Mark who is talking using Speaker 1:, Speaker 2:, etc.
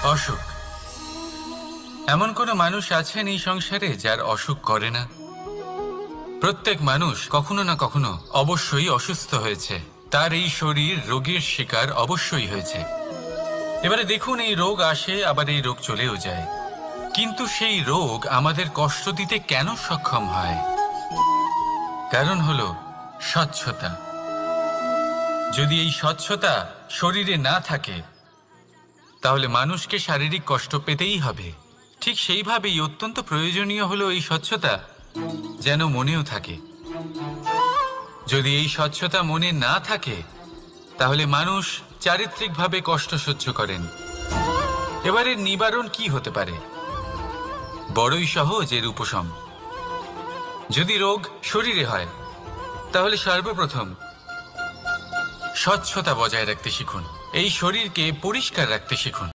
Speaker 1: অসুখ। এমন কোনো মানুষ আছেন এই সংসারে যার অসুখ করে না? প্রত্যেক মানুষ কখনো না কখনো অবশ্যই অসুস্থ হয়েছে, তার এই শরীর রোগের শিকার অবশ্যই হয়েছে। এবারে দেখুন, এই রোগ আসে আবার এই রোগ চলেও যায়, কিন্তু সেই রোগ আমাদের কষ্ট দিতে কেন সক্ষম হয়? কারণ হলো স্বচ্ছতা। যদি এই স্বচ্ছতা শরীরে না থাকে তাহলে মানুষকে শারীরিক কষ্ট পেতেই হবে। ঠিক সেইভাবেই অত্যন্ত প্রয়োজনীয় হলো এই স্বচ্ছতা যেন মনেও থাকে। যদি এই স্বচ্ছতা মনে না থাকে তাহলে মানুষ চারিত্রিকভাবে কষ্ট সহ্য করেন। এবারে নিবারণ কি হতে পারে? বড়ই সহজ এর উপশম। যদি রোগ শরীরে হয় তাহলে সর্বপ্রথম স্বচ্ছতা বজায় রাখতে শিখুন, এই শরীরকে পরিষ্কার রাখতে শিখুন।